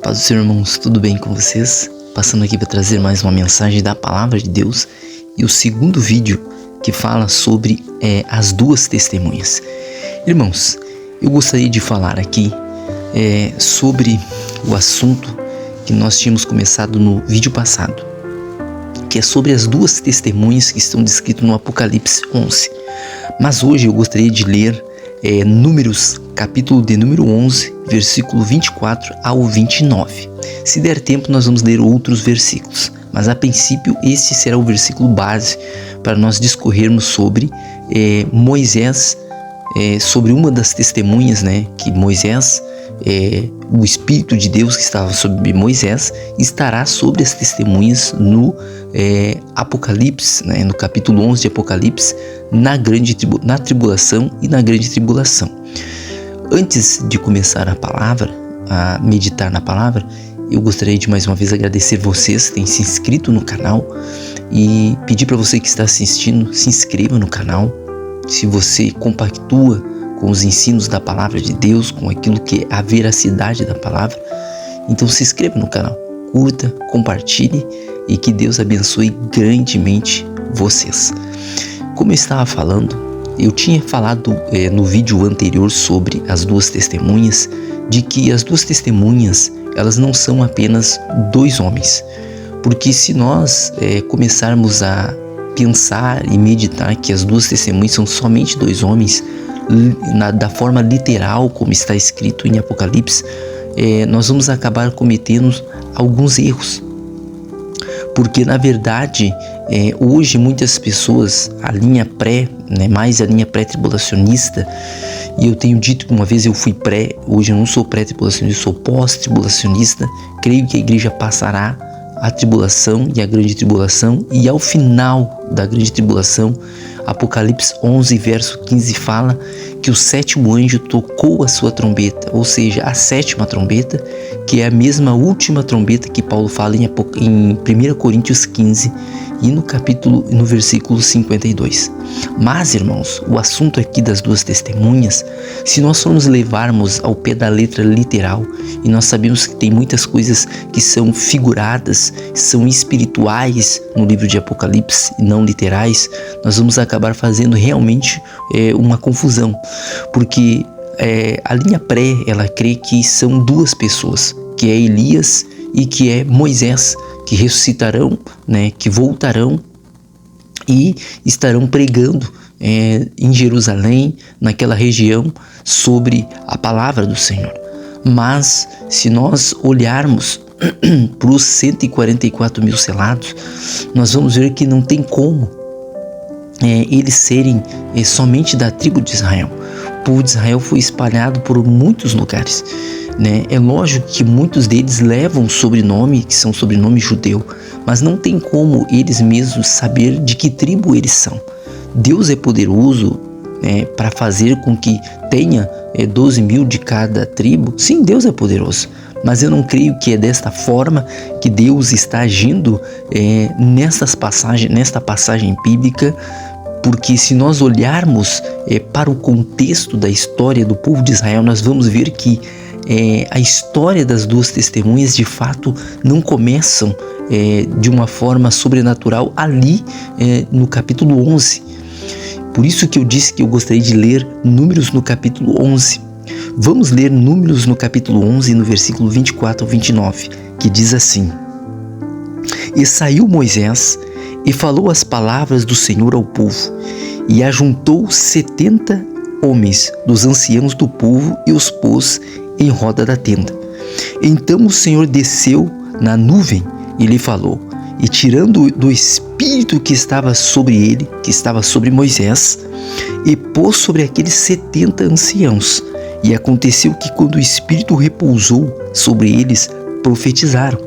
Paz do Senhor, irmãos, tudo bem com vocês? Passando aqui para trazer mais uma mensagem da Palavra de Deus e o segundo vídeo que fala sobre as duas testemunhas. Irmãos, eu gostaria de falar aqui sobre o assunto que nós tínhamos começado no vídeo passado, que é sobre as duas testemunhas que estão descritas no Apocalipse 11. Mas hoje eu gostaria de ler Números, capítulo de número 11, versículo 24 ao 29. Se der tempo, nós vamos ler outros versículos, mas a princípio este será o versículo base para nós discorrermos sobre Moisés, sobre uma das testemunhas, que Moisés, o Espírito de Deus que estava sobre Moisés, estará sobre as testemunhas no Apocalipse, no capítulo 11 de Apocalipse, na tribulação e na grande tribulação. Antes de começar a meditar na palavra, eu gostaria de mais uma vez agradecer vocês que têm se inscrito no canal e pedir para você que está assistindo, se inscreva no canal. Se você compactua com os ensinos da palavra de Deus, com aquilo que é a veracidade da palavra, então se inscreva no canal, curta, compartilhe e que Deus abençoe grandemente vocês. Como eu estava falando, eu tinha falado no vídeo anterior sobre as duas testemunhas, de que as duas testemunhas, elas não são apenas dois homens, porque se nós começarmos a pensar e meditar que as duas testemunhas são somente dois homens, da forma literal como está escrito em Apocalipse, nós vamos acabar cometendo alguns erros. Porque na verdade, hoje muitas pessoas, a linha mais a linha pré-tribulacionista, e eu tenho dito que uma vez eu fui hoje eu não sou pré-tribulacionista, eu sou pós-tribulacionista. Creio que a igreja passará a tribulação e a grande tribulação, e ao final da grande tribulação, Apocalipse 11, verso 15 fala que o sétimo anjo tocou a sua trombeta, ou seja, a sétima trombeta, que é a mesma última trombeta que Paulo fala em 1 Coríntios 15 e no versículo 52. Mas, irmãos, o assunto aqui das duas testemunhas, se nós formos levarmos ao pé da letra literal, e nós sabemos que tem muitas coisas que são figuradas, são espirituais no livro de Apocalipse e não literais, nós vamos acabar fazendo realmente uma confusão, porque a linha pré, ela crê que são duas pessoas, que é Elias e que é Moisés, que ressuscitarão, que voltarão e estarão pregando em Jerusalém, naquela região, sobre a palavra do Senhor. Mas se nós olharmos para os 144 mil selados, nós vamos ver que não tem como eles serem somente da tribo de Israel. O povo de Israel foi espalhado por muitos lugares. É lógico que muitos deles levam sobrenome, que são sobrenome judeu, mas não tem como eles mesmos saber de que tribo eles são. Deus é poderoso para fazer com que tenha 12 mil de cada tribo. Sim, Deus é poderoso, mas eu não creio que é desta forma que Deus está agindo nesta passagem bíblica, porque se nós olharmos para o contexto da história do povo de Israel, nós vamos ver que a história das duas testemunhas de fato não começam de uma forma sobrenatural ali no capítulo 11. Por isso que eu disse que eu gostaria de ler Números no capítulo 11. Vamos ler Números no capítulo 11, no versículo 24 ao 29, que diz assim: E saiu Moisés e falou as palavras do Senhor ao povo, e ajuntou 70 homens dos anciãos do povo e os pôs em roda da tenda. Então o Senhor desceu na nuvem e lhe falou, e tirando do Espírito que estava sobre ele, que estava sobre Moisés, e pôs sobre aqueles 70 anciãos. E aconteceu que quando o Espírito repousou sobre eles, profetizaram,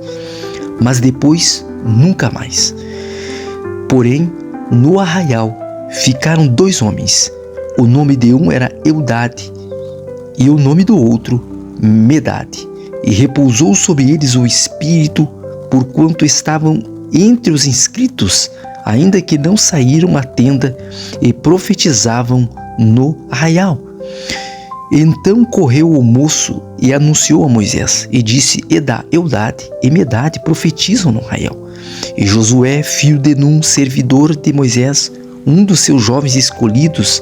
mas depois nunca mais. Porém, no arraial ficaram dois homens. O nome de um era Eudade e o nome do outro Medade. E repousou sobre eles o Espírito, porquanto estavam entre os inscritos, ainda que não saíram à tenda, e profetizavam no arraial. Então correu o moço e anunciou a Moisés, e disse: Eudade e Medade profetizam no Israel. E Josué, filho de Num, servidor de Moisés, um dos seus jovens escolhidos,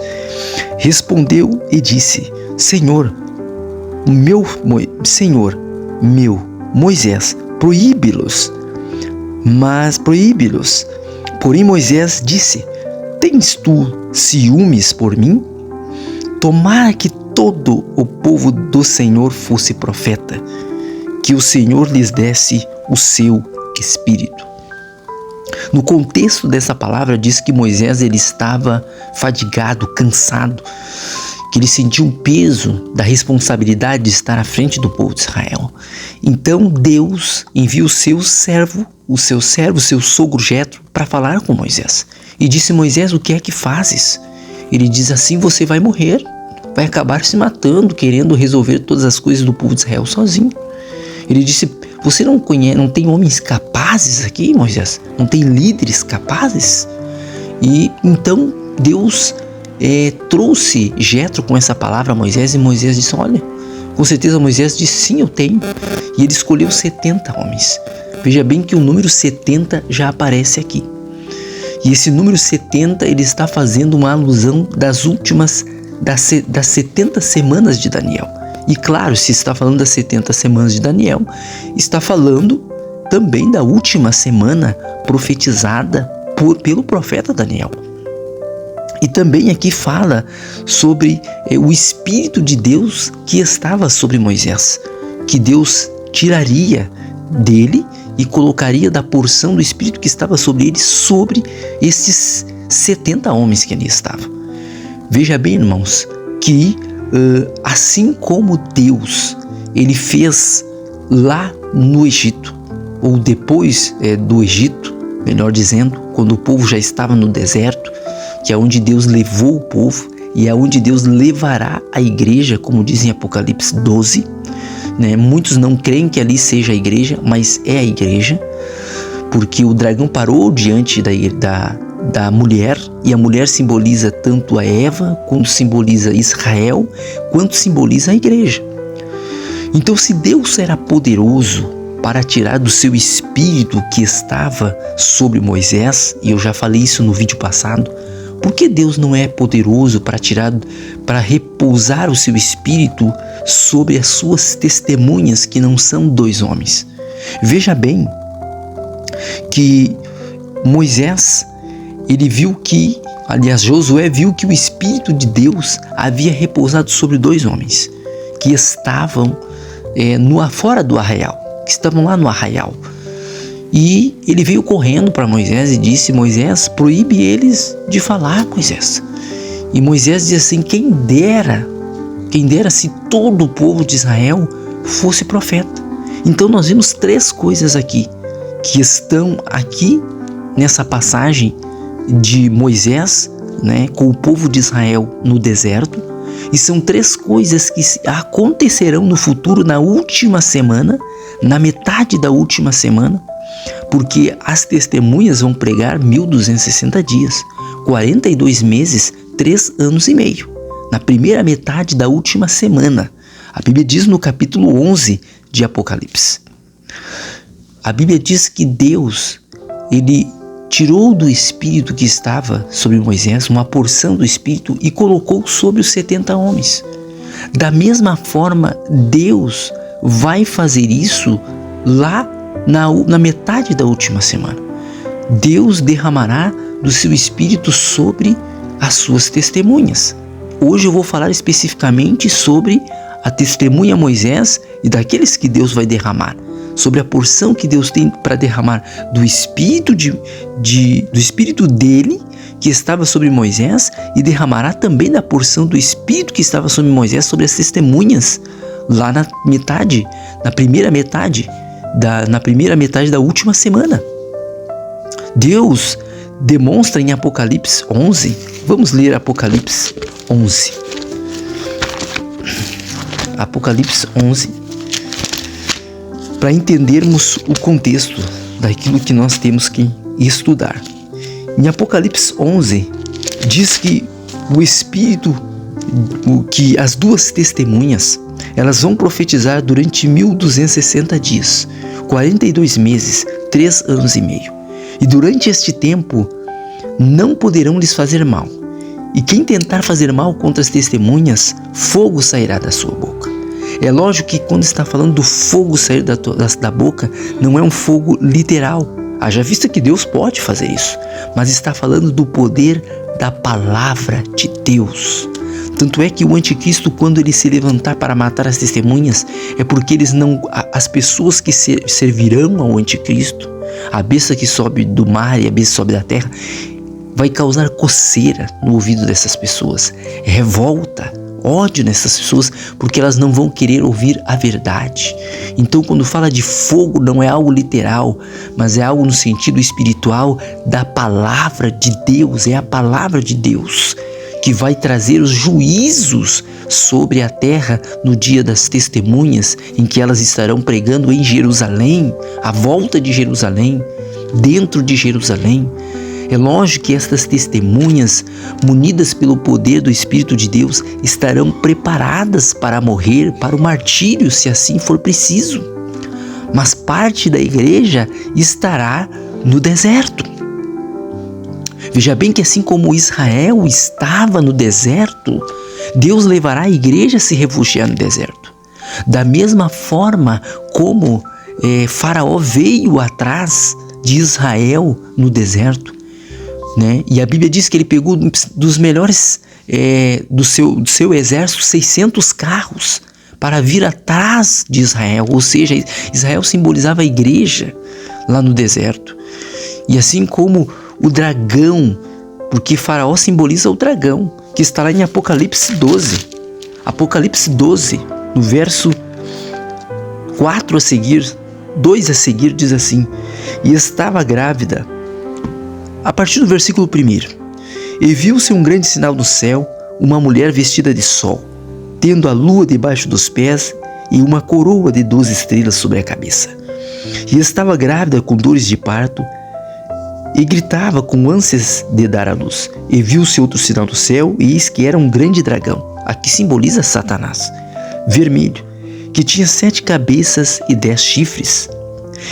respondeu e disse: Senhor meu Moisés, proíbe-los. Porém Moisés disse: Tens tu ciúmes por mim? Tomara que todo o povo do Senhor fosse profeta, que o Senhor lhes desse o seu espírito. No contexto dessa palavra diz que Moisés ele estava fadigado, cansado, que ele sentiu um peso da responsabilidade de estar à frente do povo de Israel. Então Deus envia o seu sogro Jetro, para falar com Moisés. E disse: Moisés, o que é que fazes? Ele diz: assim você vai morrer, vai acabar se matando, querendo resolver todas as coisas do povo de Israel sozinho. Ele disse: você não tem homens capazes aqui, Moisés? Não tem líderes capazes? E então Deus trouxe Jetro com essa palavra a Moisés, e Moisés disse: olha, com certeza Moisés disse: sim, eu tenho. E ele escolheu 70 homens. Veja bem que o número 70 já aparece aqui. E esse número 70 ele está fazendo uma alusão das 70 semanas de Daniel. E claro, se está falando das 70 semanas de Daniel, está falando também da última semana profetizada pelo profeta Daniel. E também aqui fala sobre o Espírito de Deus que estava sobre Moisés, que Deus tiraria dele e colocaria da porção do Espírito que estava sobre ele, sobre esses 70 homens que ali estavam. Veja bem, irmãos, que assim como Deus ele fez lá no Egito, ou depois do Egito, melhor dizendo, quando o povo já estava no deserto, que é onde Deus levou o povo e é onde Deus levará a igreja, como diz em Apocalipse 12, né? Muitos não creem que ali seja a igreja, mas é a igreja, porque o dragão parou diante da mulher, e a mulher simboliza tanto a Eva, quanto simboliza Israel, quanto simboliza a igreja. Então, se Deus era poderoso para tirar do seu espírito que estava sobre Moisés, e eu já falei isso no vídeo passado, por que Deus não é poderoso para repousar o seu espírito sobre as suas testemunhas, que não são 2 homens? Veja bem que Moisés, ele viu que, aliás, Josué viu que o Espírito de Deus havia repousado sobre 2 homens que estavam fora do arraial, que estavam lá no arraial. E ele veio correndo para Moisés e disse: Moisés, proíbe eles de falar, Moisés. E Moisés disse assim: quem dera se todo o povo de Israel fosse profeta. Então nós vimos 3 coisas aqui, que estão aqui nessa passagem de Moisés, né, com o povo de Israel no deserto. E são 3 coisas que acontecerão no futuro, na última semana, na metade da última semana, porque as testemunhas vão pregar 1260 dias, 42 meses, 3 anos e meio, na primeira metade da última semana. A Bíblia diz no capítulo 11 de Apocalipse. A Bíblia diz que Deus, ele tirou do Espírito que estava sobre Moisés uma porção do Espírito e colocou sobre os 70 homens. Da mesma forma, Deus vai fazer isso lá na metade da última semana. Deus derramará do seu Espírito sobre as suas testemunhas. Hoje eu vou falar especificamente sobre a testemunha Moisés e daqueles que Deus vai derramar, sobre a porção que Deus tem para derramar do Espírito do Espírito dele que estava sobre Moisés, e derramará também da porção do Espírito que estava sobre Moisés, sobre as testemunhas lá na primeira metade da última semana. Deus demonstra em Apocalipse 11, vamos ler Apocalipse 11. Apocalipse 11, para entendermos o contexto daquilo que nós temos que estudar. Em Apocalipse 11, diz que o Espírito que as duas testemunhas, elas vão profetizar durante 1260 dias, 42 meses, 3 anos e meio. E durante este tempo não poderão lhes fazer mal. E quem tentar fazer mal contra as testemunhas, fogo sairá da sua boca. É lógico que quando está falando do fogo sair da boca, não é um fogo literal. Haja vista que Deus pode fazer isso, mas está falando do poder da palavra de Deus. Tanto é que o anticristo, quando ele se levantar para matar as testemunhas, é porque as pessoas que servirão ao anticristo, a besta que sobe do mar e a besta que sobe da terra, vai causar coceira no ouvido dessas pessoas, revolta, ódio nessas pessoas, porque elas não vão querer ouvir a verdade. Então, quando fala de fogo, não é algo literal, mas é algo no sentido espiritual da palavra de Deus. É a palavra de Deus que vai trazer os juízos sobre a terra no dia das testemunhas, em que elas estarão pregando em Jerusalém, à volta de Jerusalém, dentro de Jerusalém. É lógico que estas testemunhas, munidas pelo poder do Espírito de Deus, estarão preparadas para morrer, para o martírio, se assim for preciso. Mas parte da igreja estará no deserto. Veja bem que assim como Israel estava no deserto, Deus levará a igreja a se refugiar no deserto. Da mesma forma como Faraó veio atrás de Israel no deserto, né? E a Bíblia diz que ele pegou dos melhores do seu exército 600 carros para vir atrás de Israel. Ou seja, Israel simbolizava a igreja lá no deserto. E assim como o dragão, porque Faraó simboliza o dragão, que está lá em Apocalipse 12. Apocalipse 12, no verso 4 a seguir, 2 a seguir, diz assim: e estava grávida. A partir do versículo 1: e viu-se um grande sinal no céu, uma mulher vestida de sol, tendo a lua debaixo dos pés e uma coroa de 12 estrelas sobre a cabeça. E estava grávida com dores de parto, e gritava com ânsias de dar à luz. E viu-se outro sinal do céu, e eis que era um grande dragão, aqui simboliza Satanás, vermelho, que tinha 7 cabeças e 10 chifres,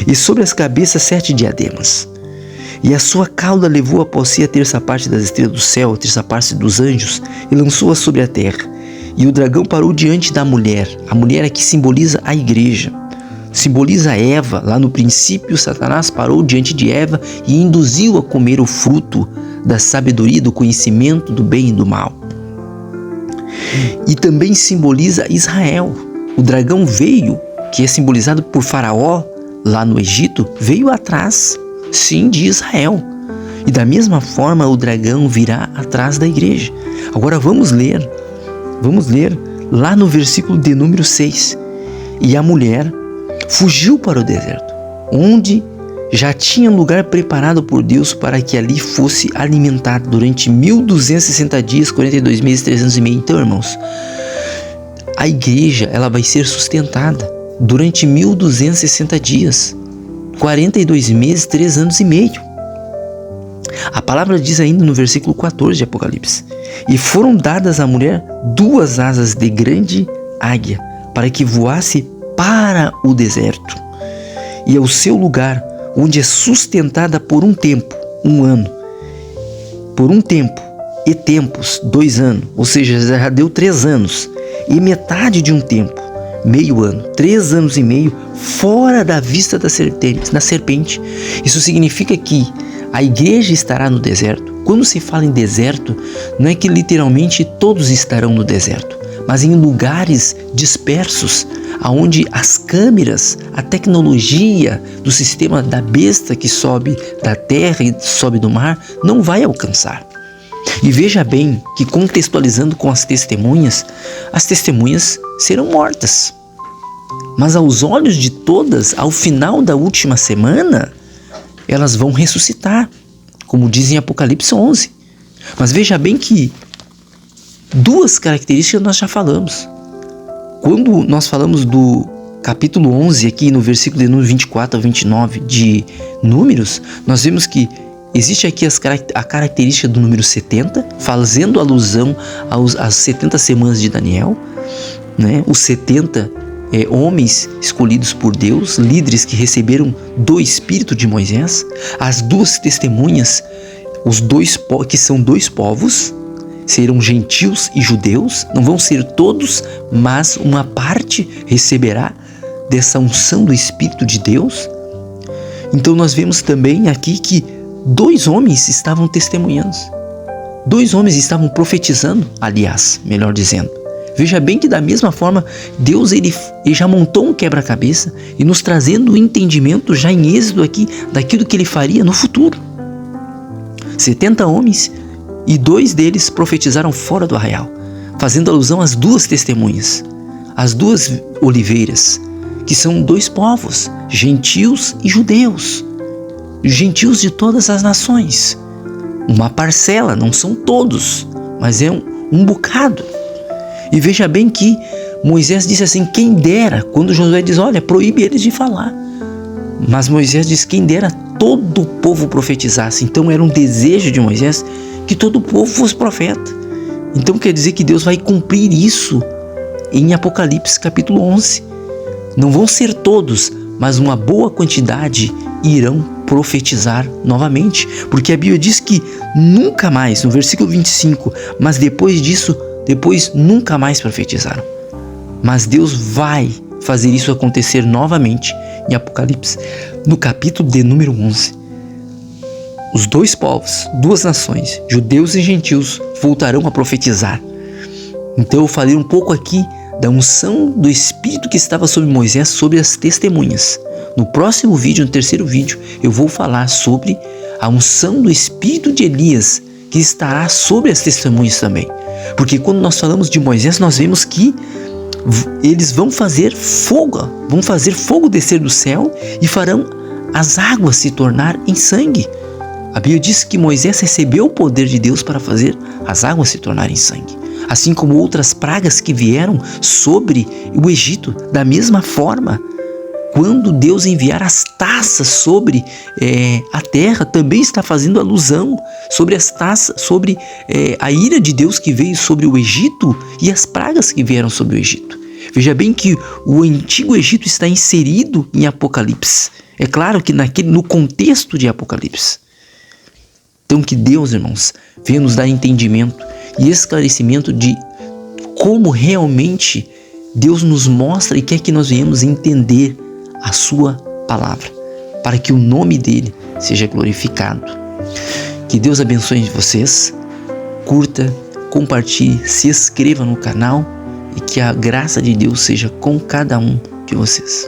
e sobre as cabeças 7 diademas. E a sua cauda levou após si a terça parte das estrelas do céu, a terça parte dos anjos, e lançou-a sobre a terra. E o dragão parou diante da mulher. A mulher aqui simboliza a igreja, simboliza Eva. Lá no princípio, Satanás parou diante de Eva e induziu a comer o fruto da sabedoria, do conhecimento do bem e do mal. E também simboliza Israel. O dragão veio, que é simbolizado por Faraó lá no Egito, veio atrás, sim, de Israel. E da mesma forma o dragão virá atrás da igreja. Agora vamos ler lá no versículo de número 6. E a mulher fugiu para o deserto, onde já tinha lugar preparado por Deus para que ali fosse alimentada durante 1260 dias, 42 meses, 3 anos e meio. Então, irmãos, a igreja ela vai ser sustentada durante 1260 dias, 42 meses, 3 anos e meio. A palavra diz ainda no versículo 14 de Apocalipse: e foram dadas à mulher 2 asas de grande águia, para que voasse para o deserto, e ao seu lugar, onde é sustentada por um tempo, 1 ano, por um tempo e tempos, 2 anos, ou seja, já deu 3 anos, e metade de um tempo, meio ano, 3 anos e meio, fora da vista da serpente. Isso significa que a igreja estará no deserto. Quando se fala em deserto, não é que literalmente todos estarão no deserto, mas em lugares dispersos, aonde as câmeras, a tecnologia do sistema da besta que sobe da terra e sobe do mar não vai alcançar. E veja bem que, contextualizando com as testemunhas serão mortas. Mas aos olhos de todas, ao final da última semana, elas vão ressuscitar, como diz em Apocalipse 11. Mas veja bem que 2 características nós já falamos. Quando nós falamos do capítulo 11 aqui no versículo de número 24 a 29 de Números, nós vemos que existe aqui a característica do número 70, fazendo alusão às 70 semanas de Daniel, né? Os 70 homens escolhidos por Deus, líderes que receberam do Espírito de Moisés, as duas testemunhas, que são dois povos, serão gentios e judeus, não vão ser todos, mas uma parte receberá dessa unção do Espírito de Deus. Então nós vemos também aqui que 2 homens estavam testemunhando, 2 homens estavam profetizando, aliás, melhor dizendo. Veja bem que da mesma forma, Deus ele já montou um quebra-cabeça e nos trazendo o entendimento já em êxodo aqui daquilo que ele faria no futuro. 70 homens e 2 deles profetizaram fora do arraial, fazendo alusão às 2 testemunhas, as 2 oliveiras, que são 2 povos, gentios e judeus, gentios de todas as nações. Uma parcela, não são todos, mas é um bocado. E veja bem que Moisés disse assim, quem dera, quando Josué diz, olha, proíbe eles de falar. Mas Moisés diz, quem dera todo o povo profetizasse. Então era um desejo de Moisés que todo o povo fosse profeta. Então quer dizer que Deus vai cumprir isso em Apocalipse capítulo 11. Não vão ser todos, mas uma boa quantidade irão profetizar novamente. Porque a Bíblia diz que nunca mais, no versículo 25, mas depois nunca mais profetizaram. Mas Deus vai fazer isso acontecer novamente em Apocalipse, no capítulo de número 11. Os 2 povos, 2 nações, judeus e gentios, voltarão a profetizar. Então eu falei um pouco aqui da unção do Espírito que estava sobre Moisés, sobre as testemunhas. No próximo vídeo, no terceiro vídeo, eu vou falar sobre a unção do Espírito de Elias, que estará sobre as testemunhas também. Porque quando nós falamos de Moisés, nós vemos que eles vão fazer fogo descer do céu e farão as águas se tornar em sangue. A Bíblia diz que Moisés recebeu o poder de Deus para fazer as águas se tornarem sangue. Assim como outras pragas que vieram sobre o Egito. Da mesma forma, quando Deus enviar as taças sobre a terra, também está fazendo alusão sobre as taças, sobre a ira de Deus que veio sobre o Egito e as pragas que vieram sobre o Egito. Veja bem que o antigo Egito está inserido em Apocalipse. É claro que no contexto de Apocalipse. Então que Deus, irmãos, venha nos dar entendimento e esclarecimento de como realmente Deus nos mostra e quer que nós venhamos entender a sua palavra, para que o nome dele seja glorificado. Que Deus abençoe vocês, curta, compartilhe, se inscreva no canal e que a graça de Deus seja com cada um de vocês.